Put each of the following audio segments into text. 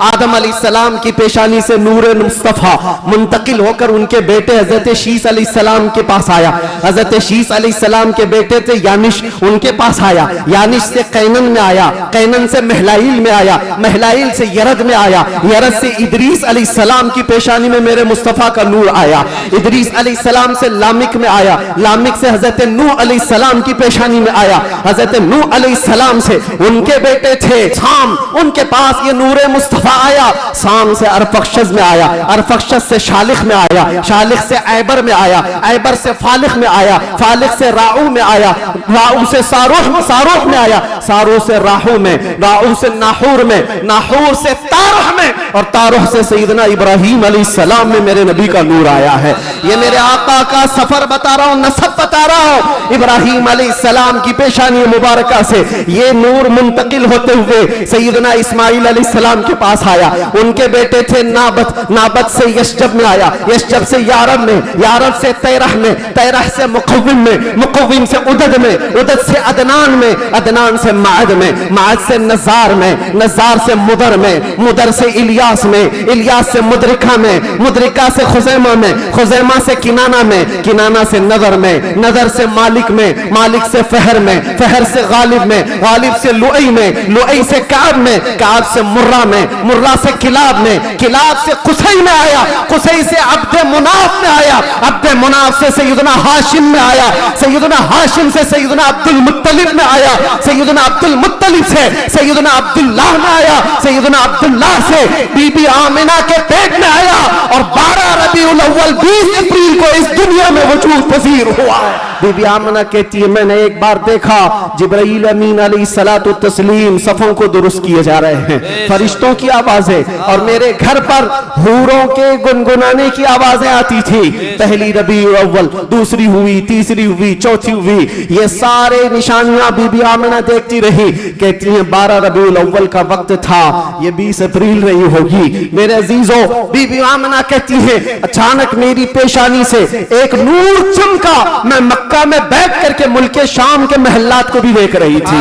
आदम अलैहिस्सलाम की पेशानी से नूर मुस्तफ़ा मुंतकिल होकर उनके बेटे हजरत शीस अलैहिस्सलाम के पास आया। हजरत शीस अलैहिस्सलाम के बेटे थे यानिश, उनके पास आया। यानिश से कैनन में आया, कैनन से महलाइल में आया, महलाइल से यरद में आया, यरद से इदरीस अलैहिस्सलाम की पेशानी में मेरे मुस्तफ़ा का नूर आया। इदरीस अलैहिस्सलाम से लामिक में आया, लामिक से हजरत नूह अलैहिस्सलाम की पेशानी में आया। हजरत नूह अलैहिस्सलाम से उनके बेटे थे साम, उनके पास ये नूर मुस्तफ़ा आया। साम से अरफक्षस में आया, अरफक्षस से शालिख में आया, शालिख से ऐबर में आया, ऐबर से फालिख में आया, फालिख से राऊ में आया, राऊ से सारूह, सारूह में आया, सारूह से राहू में, राहू से नाहूर में, नाहूर से तारुह में, और तारुह से सैयदना इब्राहीम अलैहिस्सलाम में मेरे नबी का नूर आया है। ये मेरे आका का सफर बता रहा हूँ, नसब बता रहा हूँ। इब्राहीम अलैहिस्सलाम की पेशानी मुबारका से ये नूर मुंतकिल होते हुए सैयदना इस्माइल अलैहिस्सलाम के पास आया। उनके बेटे थे नाबत, नाबत से यशजब में आया, यशजब से यारब में, यारब से तैरह में, तैरह से मुकव्विम में, मुकव्विम से उदद में, उदद से अदनान में, अदनान से माद में, माद से नजार में, नजार से मुदर में, मुदर से इलियास में, इलियास से मुदरिका में, मुदरिका से खुजैमा में, खुजैमा से किनाना में, किनाना से नदर में, नदर से मालिक में, मालिक से फहर में, फहर से गालिब में, गालिब से लुई में, लुई से काब में, काब से मुर्रा में, मुर्रा से किलाब में, किलाब से कुसई में आया, कुसई से अब्दे मुनाफ में आया, अब्दे मुनाफ से सैयदना हाशिम में आया, सैयदना हाशिम से सैयदना अब्दुल मुत्तलिब में आया, सैयदना अब्दुल मुत्तलिब से सैयदना अब्दुल्लाह में आया, सैयदना अब्दुल्लाह से बीबी आमिना के पेट में आया, और 12 रबीउल अव्वल 20 अप्रैल को इस दुनिया में वजूद पजीर हुआ। बीबी आमिना कहती है मैंने एक बार देखा जिब्राईल अमीन अलैहिस्सलातु तस्लीम सफों को दुरुस्त किए जा रहे हैं, फरिश्तों की आवाजें, और मेरे घर पर हूरों के गुनगुनाने की आवाजें आती थी। पहली रबीउल अव्वल, दूसरी हुई, तीसरी हुई, चौथी हुई, ये सारे निशानियां बीबी आमिना देखती रही। कहती हैं 12 रबीउल अव्वल का वक्त था, ये 20 अप्रैल रही होगी। मेरे अजीजों, बीबी आमिना कहती है अचानक मेरी पेशानी से एक नूर चमका। मैं मक्का में बैठ करके मुल्के शाम के महल्लात को भी देख रही थी,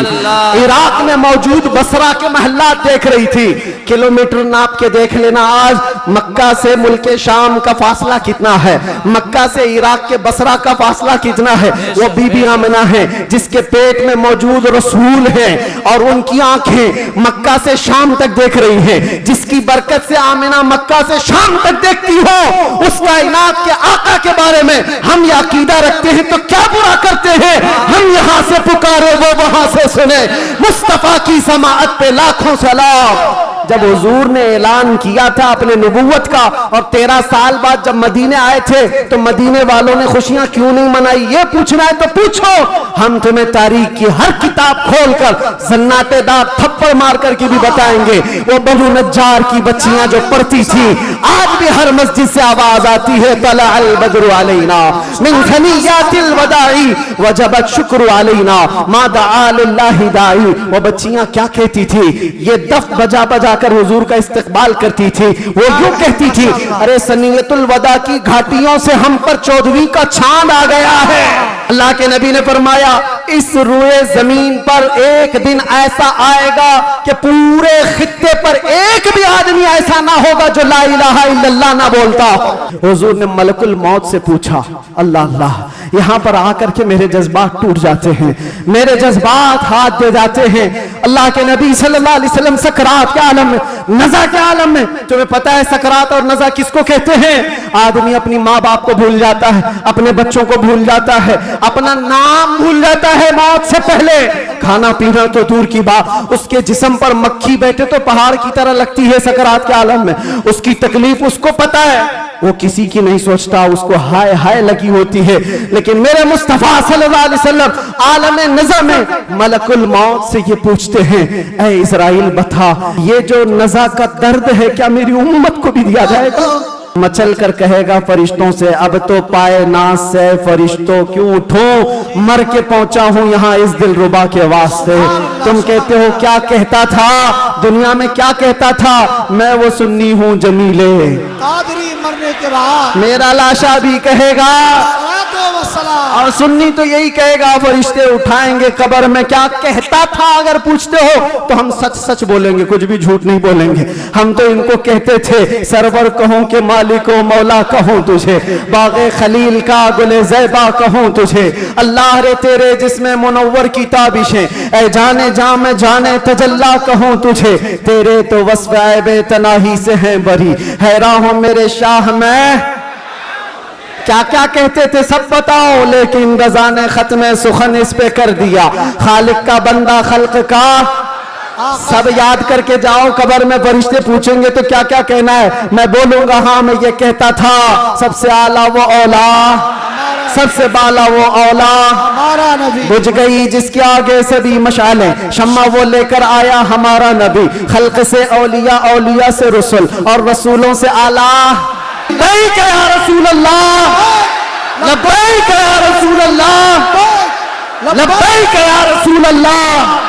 इराक में मौजूद बसरा के महल्लात देख रही थी। किलोमीटर नाप के देख लेना आज मक्का से मुल्के शाम का फासला कितना है, मक्का से इराक के बसरा का फासला कितना है। वो बीबी आमिना है जिसके पेट में मौजूद रसूल हैं, और उनकी आंखें मक्का से शाम तक देख रही हैं। जिसकी बरकत से आमिना मक्का से शाम तक देखती हो, उस कायनात के आका के बारे में हम ये अकीदा रखते हैं तो क्या बुरा करते हैं। हम यहाँ से पुकारे वो वहां से सुने, मुस्तफा की समाअत पे लाखों सलाम। जब हुजूर ने ऐलान किया था अपने नबुव्वत का, और 13 साल बाद जब मदीने आए थे तो मदीने वालों ने खुशियां क्यों नहीं मनाई, ये पूछना है तो पूछो। हम तुम्हें तारीख की हर किताब खोलकर जन्नातेदार थप्पड़ मार करके भी बताएंगे। वो बनु नज्जार की बच्चियां जो पढ़ती थी, आज भी हर मस्जिद से आवाज आती है तला अल बद्रु अलैना मिन सनियातिल वदाई वजबत शुक्र अलैना मा दआ लिल्लाहि दाई। वो बच्चियां क्या कहती थी, ये दफ बजा बजा कर हुजूर का इस्तकबाल करती थी। वो यूं कहती थी अरे सनियतुल वदा की घाटियों से हम पर 14वीं का चांद आ गया है। अल्लाह के नबी ने फरमाया इस रुए जमीन पर एक दिन ऐसा आएगा कि पूरे खित्ते पर एक भी आदमी ऐसा ना होगा जो ला इलाहा इल्लल्लाह ना बोलता। हुजूर ने मलकुल मौत से पूछा अल्लाह अल्लाह, यहाँ पर आकर के मेरे जज्बात टूट जाते हैं, मेरे जज्बात हाथ दे जाते हैं। अल्लाह के नबी सल्लल्लाहु अलैहि वसल्लम सकरात के आलम में, नज़ा के आलम में, तुम्हें पता है सकरात और नज़ा किसको कहते हैं? आदमी अपनी माँ बाप को भूल जाता है, अपने बच्चों को भूल जाता है, अपना नाम भूल जाता है मौत से पहले। खाना पीना तो दूर की बात, उसके जिस्म पर मक्खी बैठे तो पहाड़ की तरह लगती है सकरात के आलम में। उसकी तकलीफ उसको पता है, वो किसी की नहीं सोचता, उसको हाय हाय लगी होती है। लेकिन मेरे मुस्तफा सल्लल्लाहु अलैहि वसल्लम आलम नज़ा में मलकुल मौत से ये पूछते हैं ऐ इज़राइल बता, ये जो नज़ा का दर्द है क्या मेरी उम्मत को भी दिया जाएगा? मचल कर कहेगा फरिश्तों से, अब तो पाए नाज से फरिश्तों क्यों उठूं, मर के पहुंचा हूं यहाँ इस दिलरुबा के वास्ते। तुम कहते हो क्या कहता था दुनिया में, क्या कहता था, मैं वो सुन्नी हूं जमीले, कादरी मरने के बाद मेरा लाशा भी कहेगा, और सुन्नी तो यही कहेगा फरिश्ते उठाएंगे कब्र में क्या कहता था। अगर पूछते हो तो हम सच सच बोलेंगे, कुछ भी झूठ नहीं बोलेंगे। हम तो इनको कहते थे सरवर कहूं कि मालिको मौला कहूं तुझे, बागे खलील का गुले ज़ैबा कहूं तुझे, अल्लाह रे तेरे जिसमें मुनव्वर की ताबिशें, ऐ जाने जा में जाने तजल्ला कहूं तुझे, तेरे तो वस्फ़ ऐबे तनाही से हैं बरी, हैरान हो मेरे शाह में क्या क्या कहते थे सब बताओ। लेकिन रज़ा ने खत्म सुखन इस पे कर दिया, खालिक का बंदा खल्क का सब याद करके जाओ। कब्र में फरिश्ते पूछेंगे तो क्या क्या कहना है, मैं बोलूंगा हाँ मैं ये कहता था, सबसे आला वो औला, सबसे बाला वो औला, हमारा नबी, बुझ गई जिसके आगे सभी मशालें, शम्मा वो लेकर आया हमारा नबी, खल्क से औलिया, औलिया से रसूल, और रसूलों से आला। लब्बैक या रसूल अल्लाह, लब्बैक या रसूल अल्लाह, लब्बैक या रसूल अल्लाह।